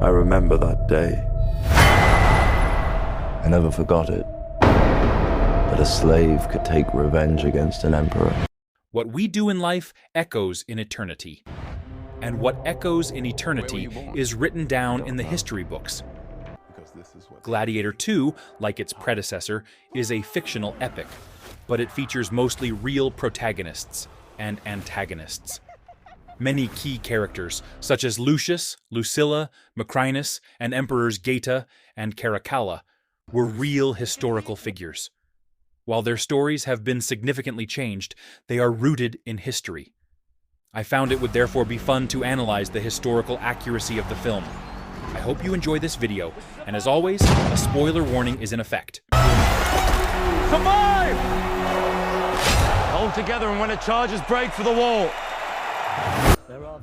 I remember that day. I never forgot it. That a slave could take revenge against an emperor. What we do in life echoes in eternity. And what echoes in eternity is written down in the history books. Gladiator 2, like its predecessor, is a fictional epic, but it features mostly real protagonists and antagonists. Many key characters, such as Lucius, Lucilla, Macrinus, and Emperors Geta and Caracalla, were real historical figures. While their stories have been significantly changed, they are rooted in history. I found it would therefore be fun to analyze the historical accuracy of the film. I hope you enjoy this video, and as always, a spoiler warning is in effect. Survive! Hold together and when it charges, break for the wall.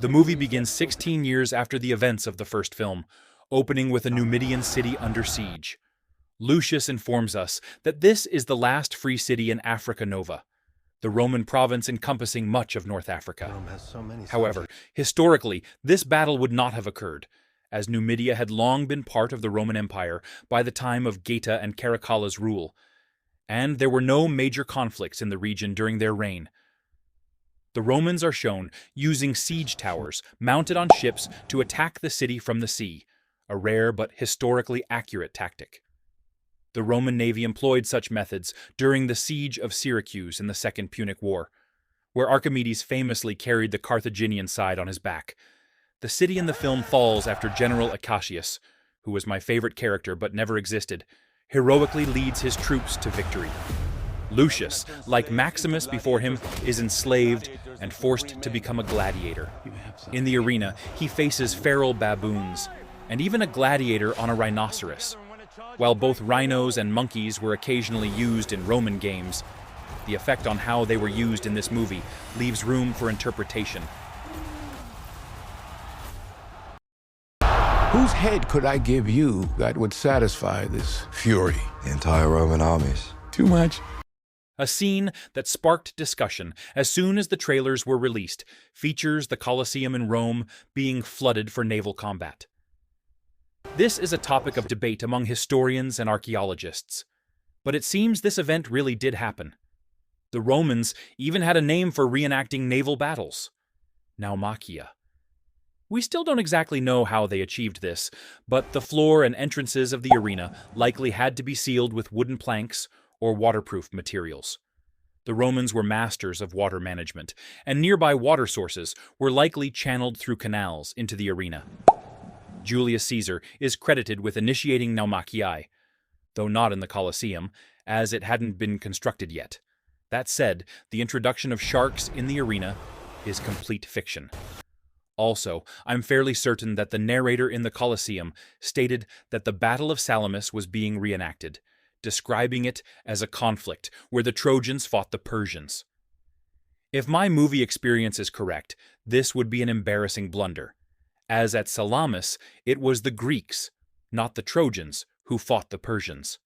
The movie begins 16 years after the events of the first film, opening with a Numidian city under siege. Lucius informs us that this is the last free city in Africa Nova, the Roman province encompassing much of North Africa. However, historically, this battle would not have occurred, as Numidia had long been part of the Roman Empire by the time of Geta and Caracalla's rule, and there were no major conflicts in the region during their reign. The Romans are shown using siege towers mounted on ships to attack the city from the sea, a rare but historically accurate tactic. The Roman navy employed such methods during the siege of Syracuse in the Second Punic War, where Archimedes famously carried the Carthaginian side on his back. The city in the film falls after General Acacius, who was my favorite character but never existed, heroically leads his troops to victory. Lucius, like Maximus before him, is enslaved and forced to become a gladiator. In the arena, he faces feral baboons, and even a gladiator on a rhinoceros. While both rhinos and monkeys were occasionally used in Roman games, the effect on how they were used in this movie leaves room for interpretation. Whose head could I give you that would satisfy this fury? The entire Roman armies. Too much? A scene that sparked discussion as soon as the trailers were released features the Colosseum in Rome being flooded for naval combat. This is a topic of debate among historians and archaeologists, but it seems this event really did happen. The Romans even had a name for reenacting naval battles: naumachia. We still don't exactly know how they achieved this, but the floor and entrances of the arena likely had to be sealed with wooden planks or waterproof materials. The Romans were masters of water management, and nearby water sources were likely channeled through canals into the arena. Julius Caesar is credited with initiating naumachii, though not in the Colosseum, as it hadn't been constructed yet. That said, the introduction of sharks in the arena is complete fiction. Also, I'm fairly certain that the narrator in the Colosseum stated that the Battle of Salamis was being reenacted, describing it as a conflict where the Trojans fought the Persians. If my movie experience is correct, this would be an embarrassing blunder, as at Salamis it was the Greeks, not the Trojans, who fought the Persians.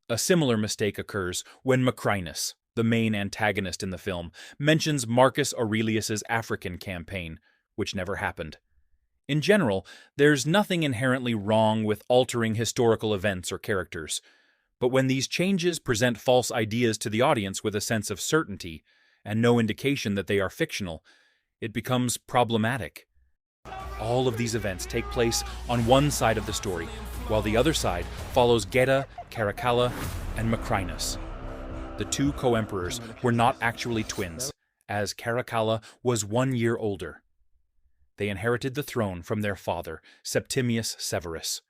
A similar mistake occurs when Macrinus, the main antagonist in the film, mentions Marcus Aurelius's African campaign, which never happened. In general, there's nothing inherently wrong with altering historical events or characters, but when these changes present false ideas to the audience with a sense of certainty and no indication that they are fictional, it becomes problematic. All of these events take place on one side of the story, while the other side follows Geta, Caracalla, and Macrinus. The two co-emperors were not actually twins, as Caracalla was 1 year older. They inherited the throne from their father, Septimius Severus.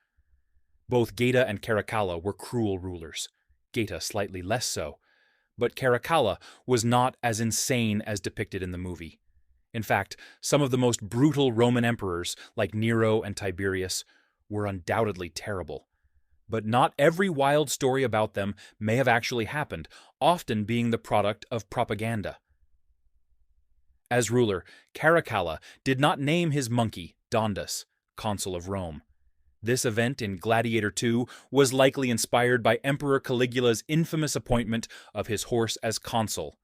Both Geta and Caracalla were cruel rulers, Geta slightly less so, but Caracalla was not as insane as depicted in the movie. In fact, some of the most brutal Roman emperors, like Nero and Tiberius, were undoubtedly terrible. But not every wild story about them may have actually happened, often being the product of propaganda. As ruler, Caracalla did not name his monkey Dondus, consul of Rome. This event in Gladiator 2 was likely inspired by Emperor Caligula's infamous appointment of his horse as consul.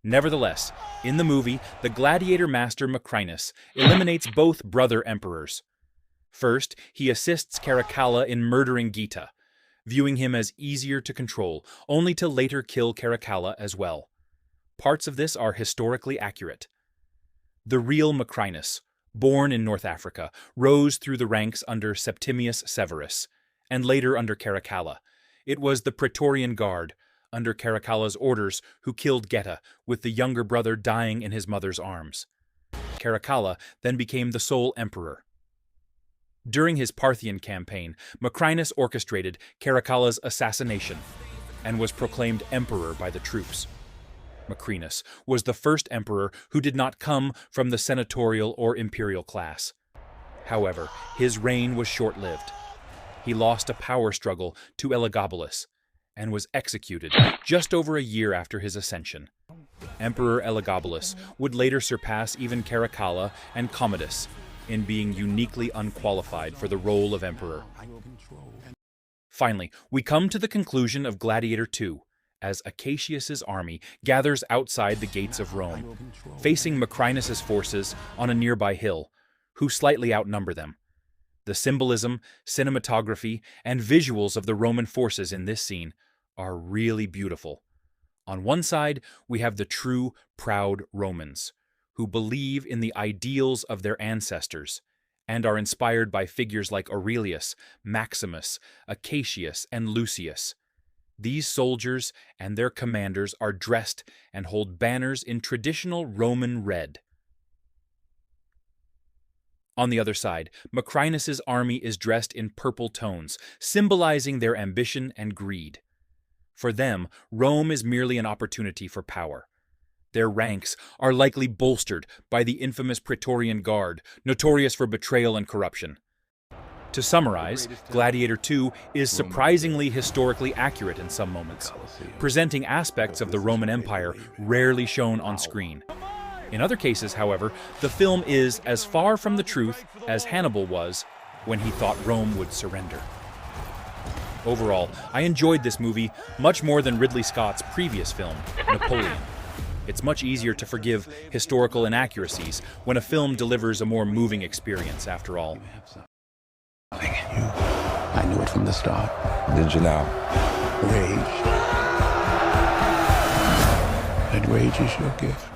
Nevertheless, in the movie, the gladiator master Macrinus eliminates both brother emperors. First, he assists Caracalla in murdering Gita, viewing him as easier to control, only to later kill Caracalla as well. Parts of this are historically accurate. The real Macrinus, born in North Africa, rose through the ranks under Septimius Severus, and later under Caracalla. It was the Praetorian Guard, under Caracalla's orders, who killed Geta, with the younger brother dying in his mother's arms. Caracalla then became the sole emperor. During his Parthian campaign, Macrinus orchestrated Caracalla's assassination and was proclaimed emperor by the troops. Macrinus was the first emperor who did not come from the senatorial or imperial class. However, his reign was short-lived. He lost a power struggle to Elagabalus and was executed just over a year after his ascension. Emperor Elagabalus would later surpass even Caracalla and Commodus in being uniquely unqualified for the role of emperor. Finally, we come to the conclusion of Gladiator 2, as Acacius's army gathers outside the gates of Rome, facing Macrinus's forces on a nearby hill, who slightly outnumber them. The symbolism, cinematography, and visuals of the Roman forces in this scene are really beautiful. On one side, we have the true, proud Romans, who believe in the ideals of their ancestors and are inspired by figures like Aurelius, Maximus, Acacius, and Lucius. These soldiers and their commanders are dressed and hold banners in traditional Roman red. On the other side, Macrinus's army is dressed in purple tones, symbolizing their ambition and greed. For them, Rome is merely an opportunity for power. Their ranks are likely bolstered by the infamous Praetorian Guard, notorious for betrayal and corruption. To summarize, Gladiator 2 is surprisingly historically accurate in some moments, presenting aspects of the Roman Empire rarely shown on screen. In other cases, however, the film is as far from the truth as Hannibal was when he thought Rome would surrender. Overall, I enjoyed this movie much more than Ridley Scott's previous film, Napoleon. It's much easier to forgive historical inaccuracies when a film delivers a more moving experience, after all. I knew it from the start. Did you now? Rage. That rage is your gift.